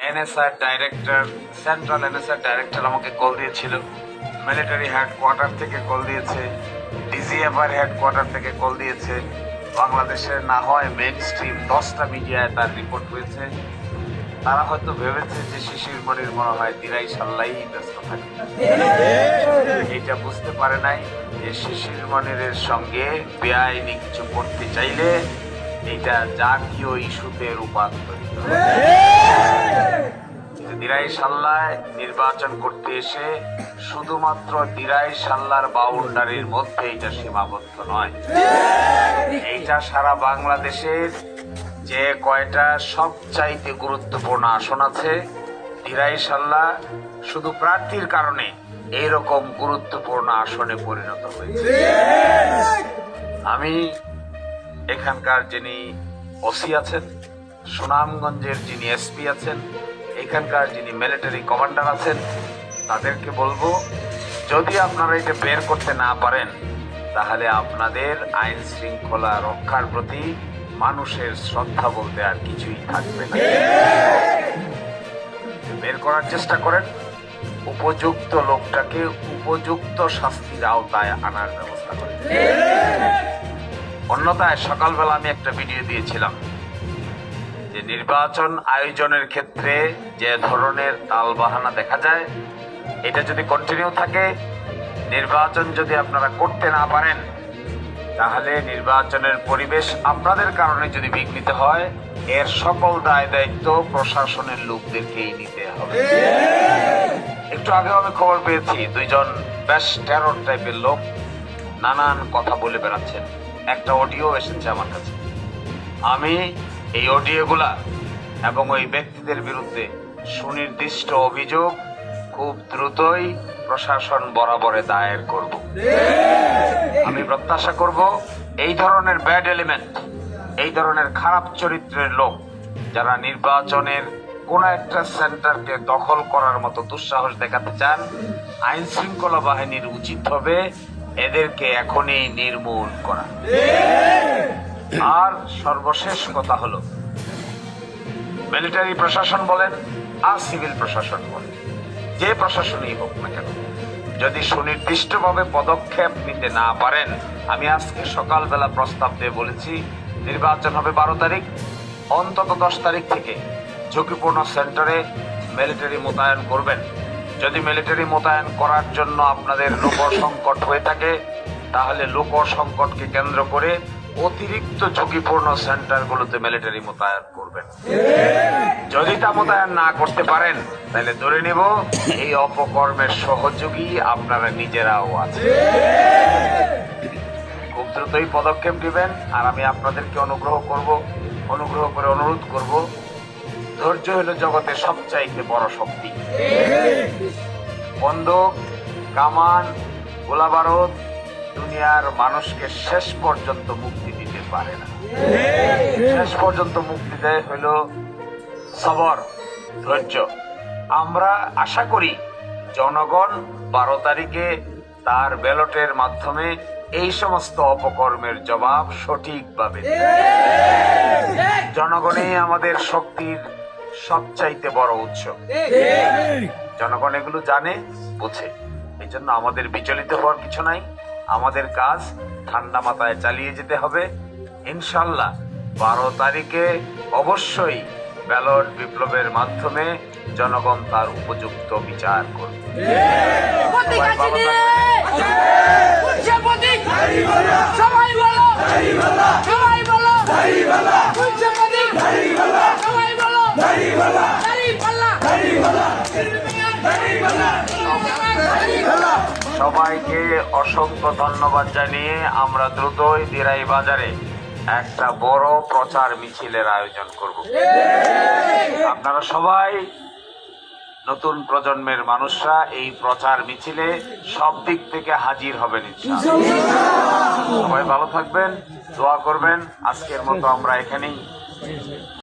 NSR director, central NSR director আমাকে call দিয়েছিল, military headquarter থেকে কল দিয়েছে, ডিজিএফআর হেডকোয়ার্টার থেকে কল দিয়েছে। বাংলাদেশের না হয় মেইন স্ট্রিম 10টা মিডিয়ায় তার রিপোর্ট হয়েছে। তারা হয়তো ভেবেছে যে শিশির মনির মনে হয় দিরাই সাল্লাই ব্যস্ত থাকে। এটা বুঝতে পারে নাই যে শিশির মনিরের সঙ্গে বেআইনি কিছু করতে চাইলে এটা জাতীয় ইস্যুতে রূপান্তরিত হবে। দিরাই সাল্লায় নির্বাচন করতে এসে শুধুমাত্র দিরাই সাল্লার বাউন্ডারির মধ্যে এটা সীমাবদ্ধ নয়, এইটা সারা বাংলাদেশের যে কয়টা সবচাইতে গুরুত্বপূর্ণ আসন আছে, দিরাই সাল্লা শুধু প্রার্থীর কারণে এইরকম গুরুত্বপূর্ণ আসনে পরিণত হয়েছে। আমি এখানকার যিনি ওসি আছেন, সুনামগঞ্জের যিনি এসপি আছেন, এখানকার যিনি মিলিটারি কমান্ডার আছেন, তাদেরকে বলবো যদি আপনারা এটা বের করতে না পারেন তাহলে আপনাদের আইন শৃঙ্খলা রক্ষার প্রতি মানুষের শ্রদ্ধা বলতে আর কিছুই থাকবে না। বের করার চেষ্টা করেন, উপযুক্ত লোকটাকে উপযুক্ত শাস্তির আওতায় আনার ব্যবস্থা করেন। অন্যথায় সকালবেলা আমি একটা ভিডিও দিয়েছিলাম যে নির্বাচন আয়োজনের ক্ষেত্রে যে ধরনের তালবাহানা দেখা যায়, এটা যদি কন্টিনিউ থাকে, নির্বাচন যদি আপনারা করতে না পারেন তাহলে নির্বাচনের পরিবেশ আপনাদের কারণে যদি বিঘ্নিত হয়, এর সকল দায় দায়িত্ব প্রশাসনের লোকদেরকেই নিতে হবে। একটু আগেও আমি খবর পেয়েছি দুইজন বেশ টেরর টাইপের লোক নানান কথা বলে বেড়াচ্ছেন, একটা অডিও এসেছে আমার কাছে। আমি এই অডিওগুলা এবং ওই ব্যক্তিদের বিরুদ্ধে সুনির্দিষ্ট অভিযোগ খুব দ্রুতই প্রশাসন বরাবরে দায়ের করব। আমি প্রত্যাশা করব এই ধরনের ব্যাড এলিমেন্ট, এই ধরনের খারাপ চরিত্রের লোক যারা নির্বাচনের কোন একটা সেন্টারকে দখল করার মতো দুঃসাহস দেখাতে চান, আইন শৃঙ্খলা বাহিনীর উচিত হবে এদেরকে এখনই নির্মূল করা। আর সর্বশেষ কথা হলো, মিলিটারি প্রশাসন বলেন আর সিভিল প্রশাসন বলেন, যে প্রশাসনই হোক না কেন, যদি সুনির্দিষ্টভাবে পদক্ষেপ নিতে না পারেন, আমি আজকে সকালবেলা প্রস্তাব দিয়ে বলেছি নির্বাচন হবে 12 তারিখ, অন্তত 10 তারিখ থেকে ঝুঁকিপূর্ণ সেন্টারে মিলিটারি মোতায়েন করবেন। যদি মিলিটারি মোতায়েন করার জন্য আপনাদের লোক সংকট হয়ে থাকে তাহলে লোক সংকটকে কেন্দ্র করে অতিরিক্ত ঝুঁকিপূর্ণ সেন্টারগুলোতে মিলিটারি মোতায়েন করবেন। যদি তা মোতায়েন না করতে পারেন তাহলে ধরে নেব এই অপকর্মের সহযোগী আপনারা নিজেরাও আছেন। খুব দ্রুতই পদক্ষেপ নেবেন। আর আমি আপনাদেরকে অনুগ্রহ করে অনুরোধ করব, ধৈর্য হলো জগতের সবচাইতে বড় শক্তি। বন্দুক, কামান, গোলাবারুদ দুনিয়ার মানুষকে শেষ পর্যন্ত মুক্তি দিতে পারে না। শেষ পর্যন্ত মুক্তি দেয় হইল সবর, ধৈর্য। আমরা আশা করি জনগণ 12 তারিখে তার ব্যালটের মাধ্যমে এই সমস্ত অপকর্মের জবাব সঠিকভাবে দেবে। জনগণই আমাদের শক্তির সবচাইতে বড় উৎস। জনগণ এগুলো জানে, বোঝে। এই জন্য আমাদের বিচলিত হওয়ার কিছু নাই। আমাদের কাজ ঠান্ডা মাথায় চালিয়ে যেতে হবে। ইনশাল্লাহ 12 তারিখে অবশ্যই ব্যালট বিপ্লবের মাধ্যমে জনগণ তার উপযুক্ত বিচার করবে। সবাইকে অসংখ্য ধন্যবাদ জানিয়ে আমরা দ্রুতই দিরাই বাজারে একটা বড় প্রচার মিছিলের আয়োজন করব। আপনারা সবাই নতুন প্রজন্মের মানুষরা এই প্রচার মিছিলে সব দিক থেকে হাজির হবেন ইনশাআল্লাহ। সবাই ভালো থাকবেন, দোয়া করবেন। আজকের মতো আমরা এখানেই